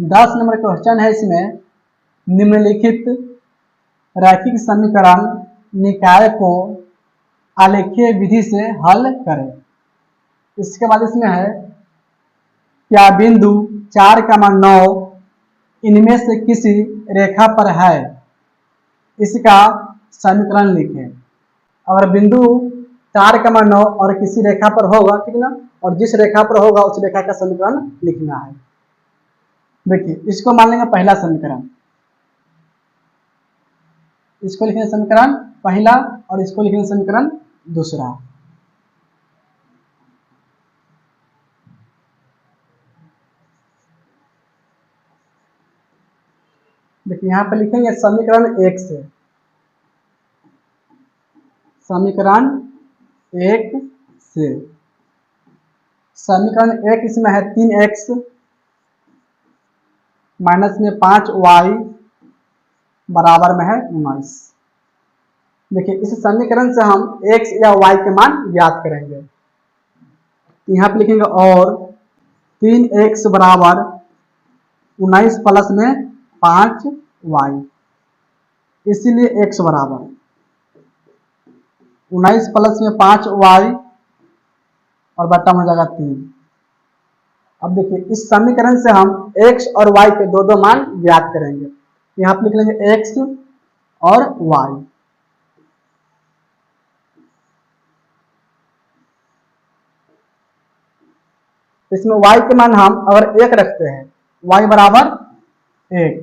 10 number question है। इसमें निम्नलिखित रैखिक समीकरण निकाय को आलेखीय विधि से हल करें। इसके बाद इसमें है क्या बिंदु 4,9 इनमें से किसी रेखा पर है, इसका समीकरण लिखें। अगर बिंदु 4,9 और किसी रेखा पर होगा, ठीक ना, और जिस रेखा पर होगा उस रेखा का समीकरण लिखना है। देखिए इसको मान लेंगे पहला समीकरण, इसको लिखेंगे समीकरण पहला और इसको लिखेंगे समीकरण दूसरा। देखिए यहाँ पे लिखेंगे समीकरण 1 से, समीकरण 1 से। समीकरण 1 इसमें है 3x माइनस में 5y बराबर में है 19। देखिए इस समीकरण से हम x या y के मान ज्ञात करेंगे। यहाँ पे लिखेंगे और 3x बराबर 19 प्लस में 5y, इसीलिए x बराबर 19 प्लस में 5y और बट्टा में हो जाएगा 3। अब देखिए इस समीकरण से हम x और y के दो मान ज्ञात करेंगे। यहाँ पे लिख लेंगे x और y। इसमें y के मान हम अगर 1 रखते हैं, y बराबर 1,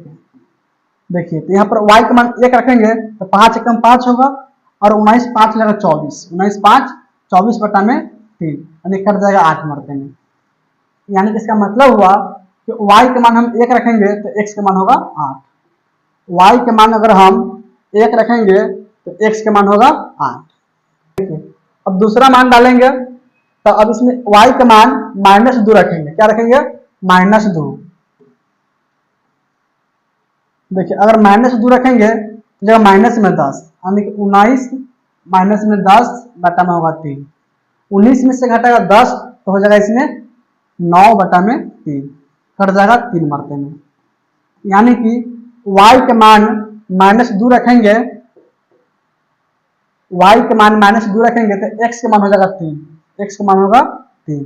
देखिए तो यहाँ पर y के मान 1 रखेंगे तो 5 एकम 5 होगा और 19 5 लगेगा 24, 19 5 24 बटा में 3, यानी कट जाएगा 8 मरते में। यानी कि इसका मतलब हुआ कि y के मान हम 1 रखेंगे तो x के मान होगा 8, y के मान अगर हम 1 रखेंगे तो x के मान होगा 8। देखिए अब दूसरा मान डालेंगे तो अब इसमें y का मान -2 रखेंगे। क्या रखेंगे? -2। देखिए अगर -2 रखेंगे तो जगह माइनस में 10, यानी कि 19 माइनस में 10 बटा में होगा 3। 19 में से घटेगा 10 तो हो जाएगा इसमें 9 बटा में 3, कट जाएगा 3 मरते में। यानी कि y के मान -2 रखेंगे, y के मान -2 रखेंगे तो x के मान हो जाएगा 3, x का मान होगा 3।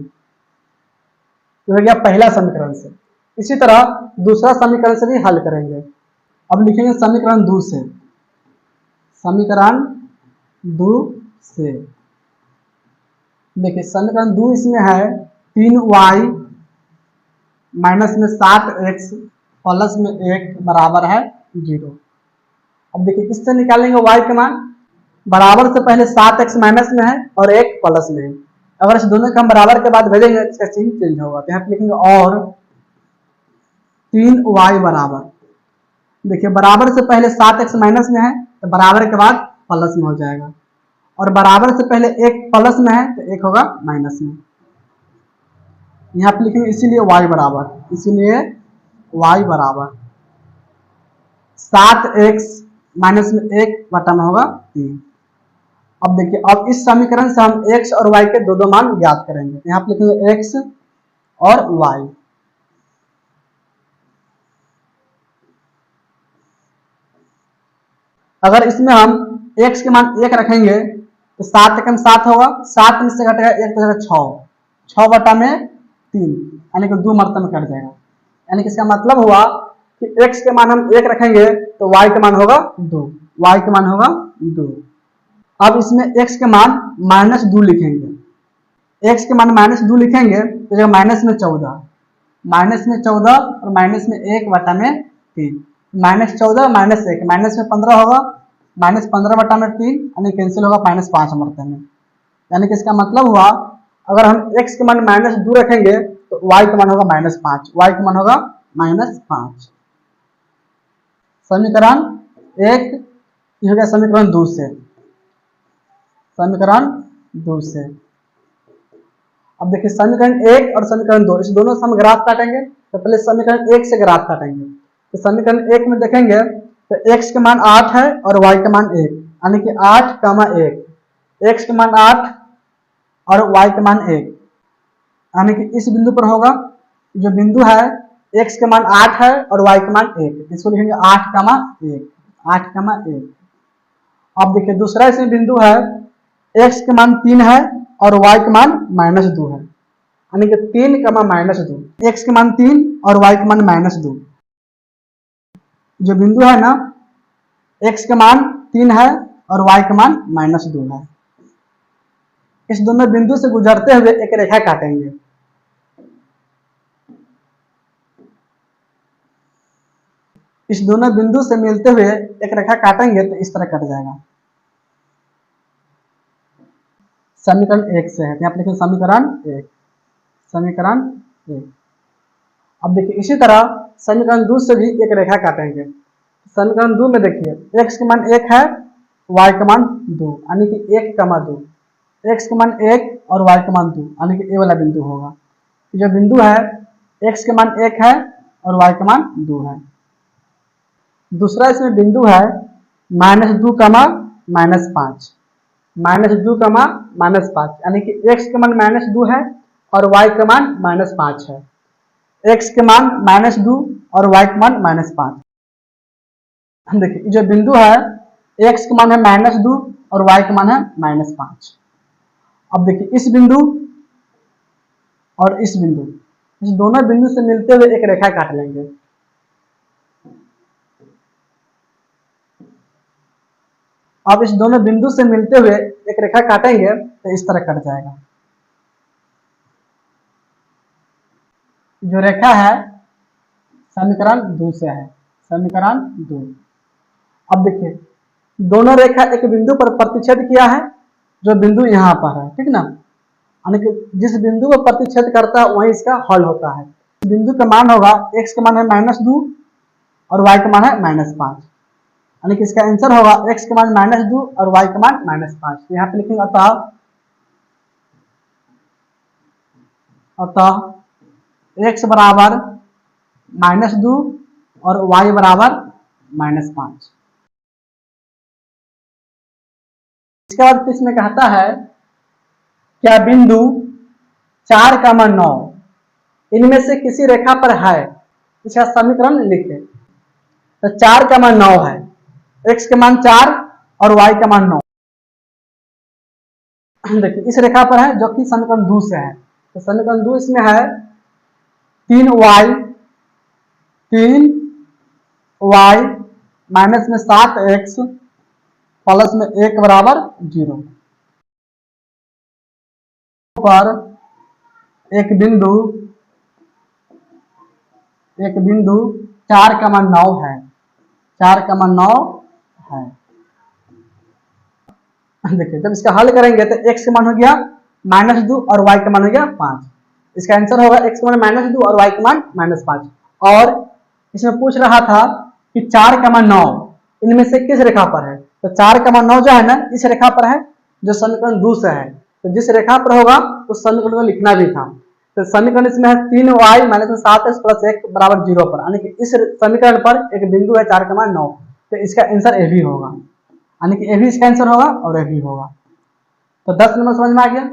तो हो गया पहला समीकरण से। इसी तरह दूसरा समीकरण से भी हल करेंगे। अब लिखेंगे समीकरण 2 से, समीकरण 2 से। देखिए समीकरण 2 इसमें है 3y माइनस में 7x प्लस में 1 बराबर है 0। अब देखिए इससे निकालेंगे y के मान। बराबर से पहले 7x माइनस में है और 1 प्लस में है। अगर इस दोनों का हम बराबर के बाद भेजेंगे तो इसका चिन्ह चेंज होगा। तो यहाँ पे लिखेंगे और 3y बराबर, देखिए बराबर से पहले 7x माइनस में है तो बराबर के बाद प्लस में हो जाएगा, और बराबर से पहले 1 प्लस में है तो 1 होगा माइनस में। यहाँ पे लिखेंगे इसीलिए y बराबर, इसीलिए y बराबर 7x माइनस में 1 बटा में होगा 3। अब देखिए अब इस समीकरण से हम x और y के दो मान ज्ञात करेंगे। यहाँ पे लिखेंगे x और y। अगर इसमें हम x के मान 1 रखेंगे तो 7 एकम 7 होगा, 7 में से घटेगा 1 तो 6 बटा में 3, यानी कि 2 मरतबा में कट जाएगा। यानी कि इसका मतलब हुआ कि x के मान हम 1 रखेंगे तो y के मान होगा 2, y के मान होगा 2। अब इसमें x के मान -2 लिखेंगे। x के मान -2 लिखेंगे तो जगह माइनस में 14, माइनस में 14 और माइनस में 1 बटा में 3, -14 -1 माइनस में 15 होगा, -15 बटा में 3, यानी कैंसिल होगा -5 मरते में। यानी कि इसका मतलब हुआ अगर हम x के मान -2 रखेंगे तो y का मान होगा -5, y का मान होगा -5। समीकरण 1 हो गया समीकरण 2 से, समीकरण 2 से। अब देखिए समीकरण 1 और समीकरण 2 इस दोनों से हम ग्राफ काटेंगे। तो पहले समीकरण 1 से ग्राफ काटेंगे। तो समीकरण 1 में देखेंगे तो x के मान 8 है और y के मान 1, यानी कि 8, 1, x के मान 8 और y के मान 1, यानी कि इस बिंदु पर होगा, जो बिंदु है x का मान 8 है और y का मान 1, इसको लिखेंगे 8,1, 8,1। अब देखिए दूसरा इसमें बिंदु है, x का मान 3 है और y का मान -2 है, यानी कि 3, -2, x का मान 3 और y का मान -2। जो बिंदु है ना, x का मान 3 है और y का मान -2 है। इस दोनों बिंदु से गुजरते हुए एक रेखा काटेंगे। इस दोनों बिंदु से मिलते हुए एक रेखा काटेंगे तो इस तरह कट जाएगा। समीकरण 1 से है, यहाँ पे लिखें समीकरण 1, समीकरण 1। अब देखिए इसी तरह समीकरण 2 से भी एक रेखा काटेंगे। समीकरण 2 में देखिए x का मान 1 है, y का मान 2, यानी कि 1,2, x का मान 1 और y का मान 2, यानी कि a वाला बिंदु होगा। जो बिंदु है x का मान 1 है और y का मान 2 है। दूसरा इसमें बिंदु है -2, -5, -2, -5, यानी कि x का मान -2 है और y का मान -5 है। x के मान -2 और y का मान -5। देखिए जो बिंदु है x का मान है -2 और y का मान है -5। अब देखिए इस बिंदु और इस बिंदु, इस दोनों बिंदु से मिलते हुए एक रेखा काट लेंगे। अब इस दोनों बिंदु से मिलते हुए एक रेखा काटेंगे तो इस तरह कट जाएगा। जो रेखा है समीकरण 2 से है, समीकरण 2। अब देखिए दोनों रेखा एक बिंदु पर प्रतिच्छेद किया है, जो बिंदु यहाँ पर है, ठीक ना, यानी कि जिस बिंदु पर प्रतिच्छेद करता है वहीं इसका हल होता है। बिंदु का मान होगा x का मान है -2 और y का मान है -5, यानी कि इसका आंसर होगा x का मान -2 और y का मान -5। तो यहाँ पे लिखेंगे अतः x बराबर -2 और y बराबर -5। इसके बाद इसमें कहता है क्या बिंदु 4, 9 इनमें से किसी रेखा पर है, इसका समीकरण लिखे। तो 4, 9 है, x का मान 4 और y का मान 9। देखिए इस रेखा पर है जो कि समीकरण 2 से है। तो समीकरण 2 इसमें है 3y माइनस में 7x प्लस में 1 बराबर 0 पर एक बिंदु 4 का मान 9 है, 4 का मान 9 है। देखिए जब इसका हल करेंगे तो x का मान हो गया -2 और y का मान हो गया 5। इसका आंसर होगा x का मान -2 और y का मान -5। और इसमें पूछ रहा था कि 4 का मान 9 इनमें से किस रेखा पर है। तो 4 का मान 9 जो है ना इस रेखा पर है जो समीकरण 2 से है। तो जिस रेखा पर होगा उस समीकरण को लिखना भी था। तो समीकरण इसमें है 3y माइनस में 7x प्लस 1 बराबर 0 पर, यानी कि इस समीकरण पर एक बिंदु है 4 का मान 9। तो इसका आंसर ए भी होगा, यानी कि ए भी इसका आंसर होगा और ए भी होगा। तो 10 नंबर समझ में आ गया।